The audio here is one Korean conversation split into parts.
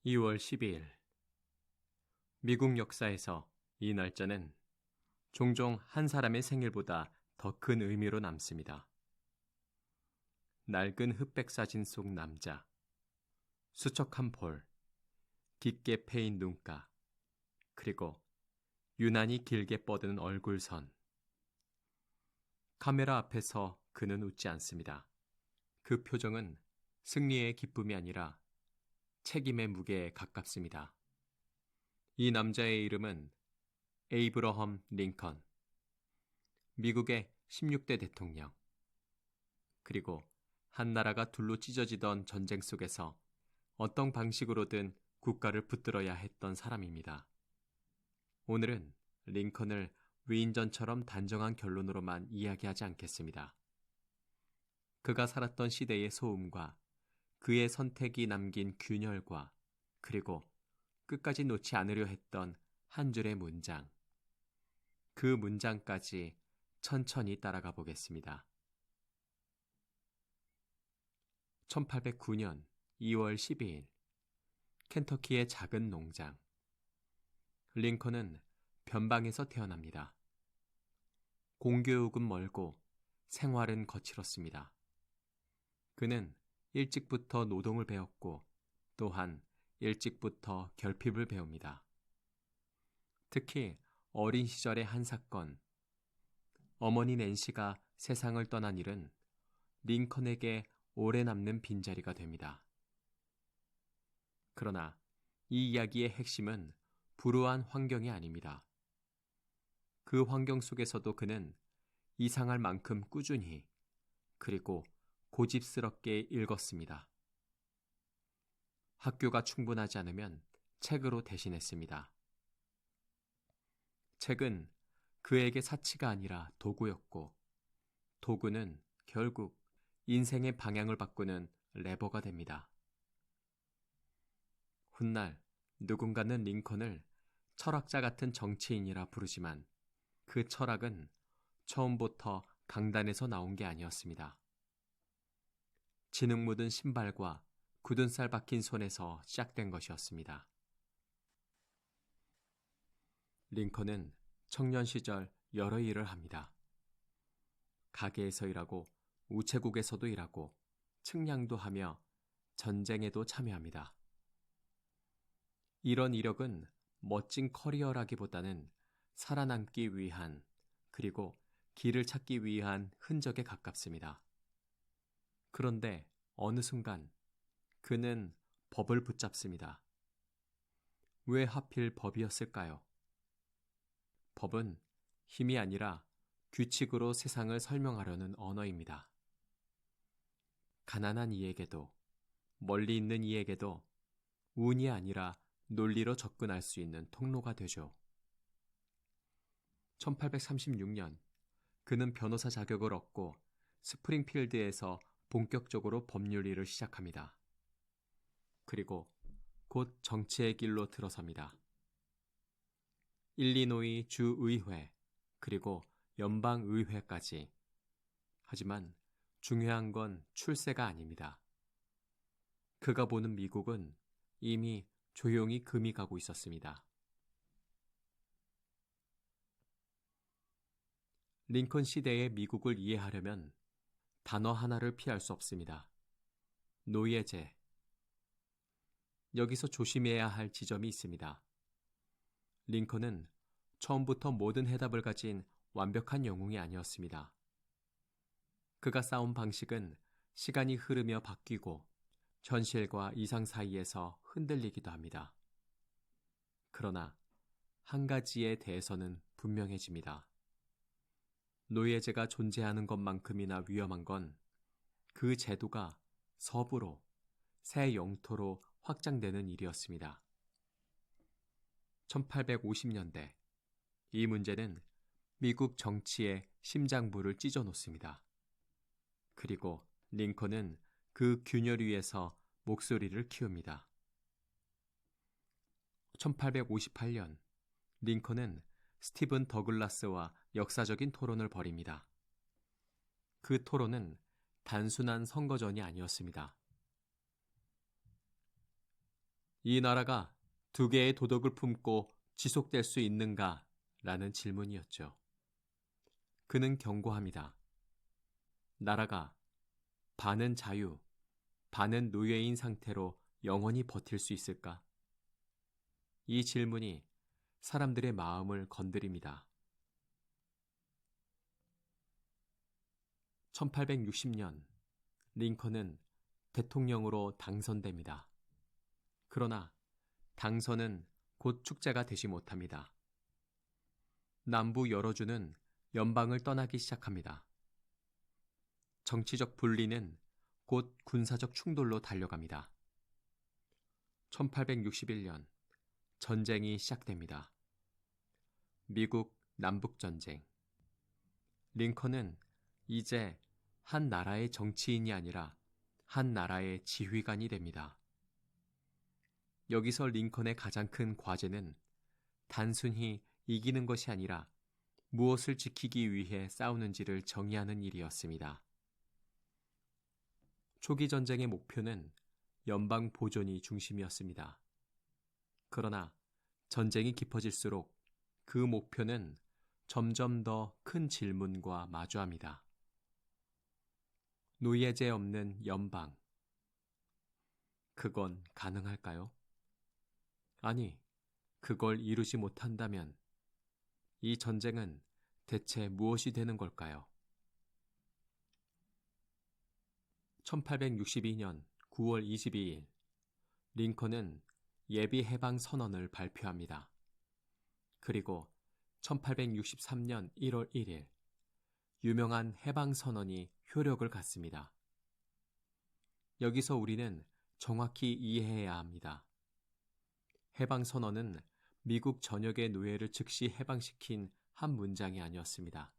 2월 12일 미국 역사에서 이 날짜는 종종 한 사람의 생일보다 더 큰 의미로 남습니다. 낡은 흑백 사진 속 남자, 수척한 볼, 깊게 패인 눈가, 그리고 유난히 길게 뻗은 얼굴선. 카메라 앞에서 그는 웃지 않습니다. 그 표정은 승리의 기쁨이 아니라 책임의 무게에 가깝습니다. 이 남자의 이름은 에이브러험 링컨, 미국의 16대 대통령, 그리고 한 나라가 둘로 찢어지던 전쟁 속에서 어떤 방식으로든 국가를 붙들어야 했던 사람입니다. 오늘은 링컨을 위인전처럼 단정한 결론으로만 이야기하지 않겠습니다. 그가 살았던 시대의 소음과 그의 선택이 남긴 균열과 그리고 끝까지 놓지 않으려 했던 한 줄의 문장, 그 문장까지 천천히 따라가 보겠습니다. 1809년 2월 12일 켄터키의 작은 농장. 링컨은 변방에서 태어납니다. 공교육은 멀고 생활은 거칠었습니다. 그는 일찍부터 노동을 배웠고 또한 일찍부터 결핍을 배웁니다. 특히 어린 시절의 한 사건, 어머니 낸시가 세상을 떠난 일은 링컨에게 오래 남는 빈자리가 됩니다. 그러나 이 이야기의 핵심은 불우한 환경이 아닙니다. 그 환경 속에서도 그는 이상할 만큼 꾸준히 그리고 고집스럽게 읽었습니다. 학교가 충분하지 않으면 책으로 대신했습니다. 책은 그에게 사치가 아니라 도구였고 도구는 결국 인생의 방향을 바꾸는 레버가 됩니다. 훗날 누군가는 링컨을 철학자 같은 정치인이라 부르지만 그 철학은 처음부터 강단에서 나온 게 아니었습니다. 진흙 묻은 신발과 굳은 살 박힌 손에서 시작된 것이었습니다. 링컨은 청년 시절 여러 일을 합니다. 가게에서 일하고 우체국에서도 일하고 측량도 하며 전쟁에도 참여합니다. 이런 이력은 멋진 커리어라기보다는 살아남기 위한 그리고 길을 찾기 위한 흔적에 가깝습니다. 그런데 어느 순간 그는 법을 붙잡습니다. 왜 하필 법이었을까요? 법은 힘이 아니라 규칙으로 세상을 설명하려는 언어입니다. 가난한 이에게도 멀리 있는 이에게도 운이 아니라 논리로 접근할 수 있는 통로가 되죠. 1836년 그는 변호사 자격을 얻고 스프링필드에서 본격적으로 법률 일을 시작합니다. 그리고 곧 정치의 길로 들어섭니다. 일리노이 주의회 그리고 연방의회까지. 하지만 중요한 건 출세가 아닙니다. 그가 보는 미국은 이미 조용히 금이 가고 있었습니다. 링컨 시대의 미국을 이해하려면 단어 하나를 피할 수 없습니다. 노예제. 여기서 조심해야 할 지점이 있습니다. 링컨은 처음부터 모든 해답을 가진 완벽한 영웅이 아니었습니다. 그가 싸운 방식은 시간이 흐르며 바뀌고 현실과 이상 사이에서 흔들리기도 합니다. 그러나 한 가지에 대해서는 분명해집니다. 노예제가 존재하는 것만큼이나 위험한 건 그 제도가 서부로, 새 영토로 확장되는 일이었습니다. 1850년대, 이 문제는 미국 정치의 심장부를 찢어놓습니다. 그리고 링컨은 그 균열 위에서 목소리를 키웁니다. 1858년, 링컨은 스티븐 더글라스와 역사적인 토론을 벌입니다. 그 토론은 단순한 선거전이 아니었습니다. 이 나라가 두 개의 도덕을 품고 지속될 수 있는가? 라는 질문이었죠. 그는 경고합니다. 나라가 반은 자유, 반은 노예인 상태로 영원히 버틸 수 있을까? 이 질문이 사람들의 마음을 건드립니다. 1860년 링컨은 대통령으로 당선됩니다. 그러나 당선은 곧 축제가 되지 못합니다. 남부 여러 주는 연방을 떠나기 시작합니다. 정치적 분리는 곧 군사적 충돌로 달려갑니다. 1861년 전쟁이 시작됩니다. 미국 남북전쟁. 링컨은 이제 한 나라의 정치인이 아니라 한 나라의 지휘관이 됩니다. 여기서 링컨의 가장 큰 과제는 단순히 이기는 것이 아니라 무엇을 지키기 위해 싸우는지를 정의하는 일이었습니다. 초기 전쟁의 목표는 연방 보존이 중심이었습니다. 그러나 전쟁이 깊어질수록 그 목표는 점점 더 큰 질문과 마주합니다. 노예제 없는 연방. 그건 가능할까요? 아니, 그걸 이루지 못한다면 이 전쟁은 대체 무엇이 되는 걸까요? 1862년 9월 22일, 링컨은 예비 해방 선언을 발표합니다. 그리고 1863년 1월 1일, 유명한 해방 선언이 효력을 갖습니다. 여기서 우리는 정확히 이해해야 합니다. 해방 선언은 미국 전역의 노예를 즉시 해방시킨 한 문장이 아니었습니다.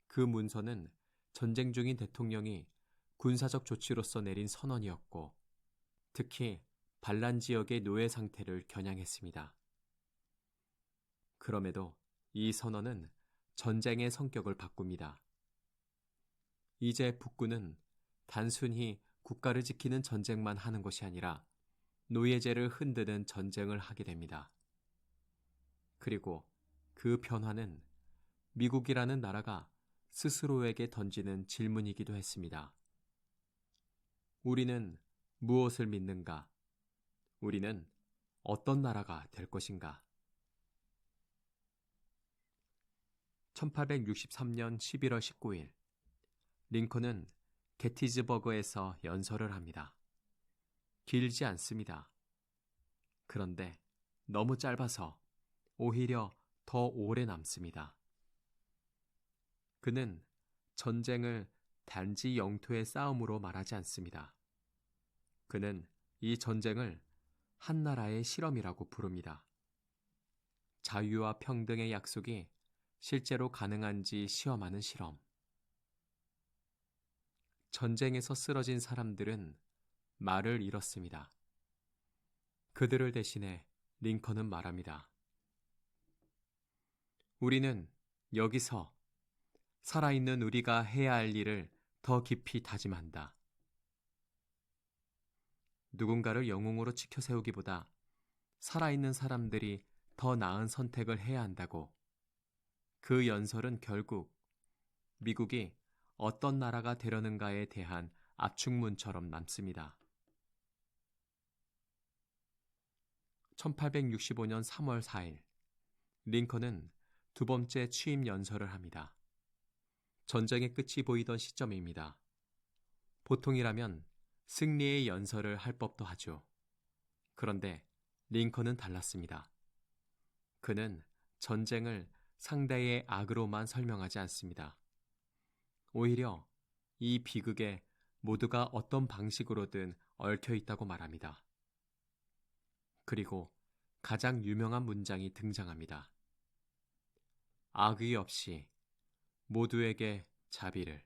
그 문서는 전쟁 중인 대통령이 군사적 조치로서 내린 선언이었고, 특히 반란 지역의 노예 상태를 겨냥했습니다. 그럼에도 이 선언은 전쟁의 성격을 바꿉니다. 이제 북군은 단순히 국가를 지키는 전쟁만 하는 것이 아니라 노예제를 흔드는 전쟁을 하게 됩니다. 그리고 그 변화는 미국이라는 나라가 스스로에게 던지는 질문이기도 했습니다. 우리는 무엇을 믿는가? 우리는 어떤 나라가 될 것인가? 1863년 11월 19일, 링컨은 게티즈버그에서 연설을 합니다. 길지 않습니다. 그런데 너무 짧아서 오히려 더 오래 남습니다. 그는 전쟁을 단지 영토의 싸움으로 말하지 않습니다. 그는 이 전쟁을 한 나라의 실험이라고 부릅니다. 자유와 평등의 약속이 실제로 가능한지 시험하는 실험. 전쟁에서 쓰러진 사람들은 말을 잃었습니다. 그들을 대신해 링컨은 말합니다. 우리는 여기서 살아있는 우리가 해야 할 일을 더 깊이 다짐한다. 누군가를 영웅으로 지켜세우기보다 살아있는 사람들이 더 나은 선택을 해야 한다고. 그 연설은 결국 미국이 어떤 나라가 되려는가에 대한 압축문처럼 남습니다. 1865년 3월 4일, 링컨은 두 번째 취임 연설을 합니다. 전쟁의 끝이 보이던 시점입니다. 보통이라면 승리의 연설을 할 법도 하죠. 그런데 링컨은 달랐습니다. 그는 전쟁을 상대의 악으로만 설명하지 않습니다. 오히려 이 비극에 모두가 어떤 방식으로든 얽혀 있다고 말합니다. 그리고 가장 유명한 문장이 등장합니다. 악의 없이 모두에게 자비를.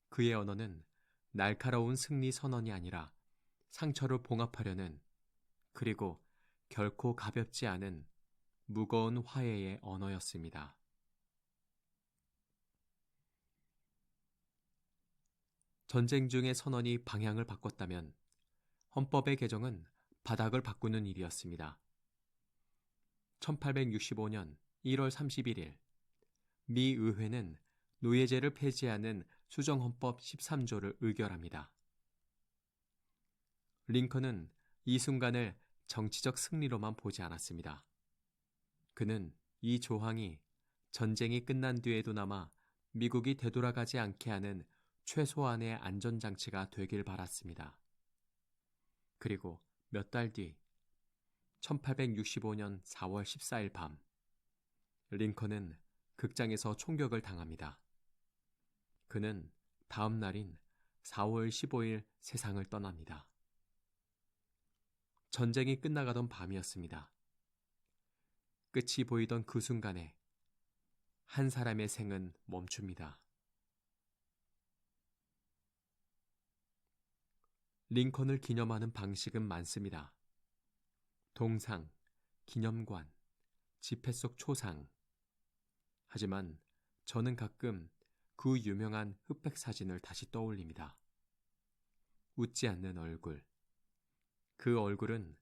그의 언어는 날카로운 승리 선언이 아니라 상처를 봉합하려는, 그리고 결코 가볍지 않은 무거운 화해의 언어였습니다. 전쟁 중의 선언이 방향을 바꿨다면 헌법의 개정은 바닥을 바꾸는 일이었습니다. 1865년 1월 31일 미 의회는 노예제를 폐지하는 수정헌법 13조를 의결합니다. 링컨은 이 순간을 정치적 승리로만 보지 않았습니다. 그는 이 조항이 전쟁이 끝난 뒤에도 남아 미국이 되돌아가지 않게 하는 최소한의 안전장치가 되길 바랐습니다. 그리고 몇 달 뒤 1865년 4월 14일 밤 링컨은 극장에서 총격을 당합니다. 그는 다음 날인 4월 15일 세상을 떠납니다. 전쟁이 끝나가던 밤이었습니다. 끝이 보이던 그 순간에 한 사람의 생은 멈춥니다. 링컨을 기념하는 방식은 많습니다. 동상, 기념관, 집회 속 초상. 하지만 저는 가끔 그 유명한 흑백 사진을 다시 떠올립니다. 웃지 않는 얼굴. 그 얼굴은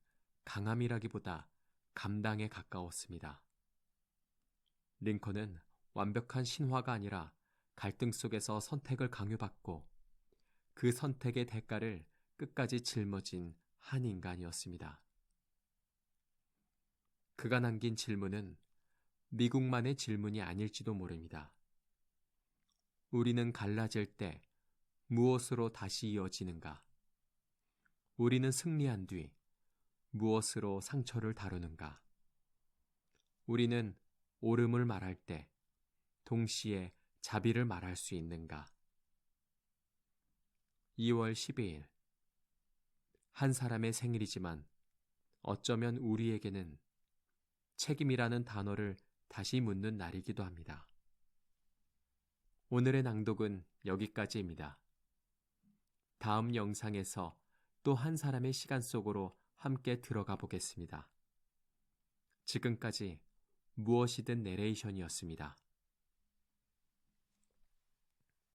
강함이라기보다 감당에 가까웠습니다. 링컨은 완벽한 신화가 아니라 갈등 속에서 선택을 강요받고 그 선택의 대가를 끝까지 짊어진 한 인간이었습니다. 그가 남긴 질문은 미국만의 질문이 아닐지도 모릅니다. 우리는 갈라질 때 무엇으로 다시 이어지는가? 우리는 승리한 뒤 무엇으로 상처를 다루는가? 우리는 옳음을 말할 때 동시에 자비를 말할 수 있는가? 2월 12일 한 사람의 생일이지만 어쩌면 우리에게는 책임이라는 단어를 다시 묻는 날이기도 합니다. 오늘의 낭독은 여기까지입니다. 다음 영상에서 또 한 사람의 시간 속으로 함께 들어가 보겠습니다. 지금까지 무엇이든 내레이션이었습니다.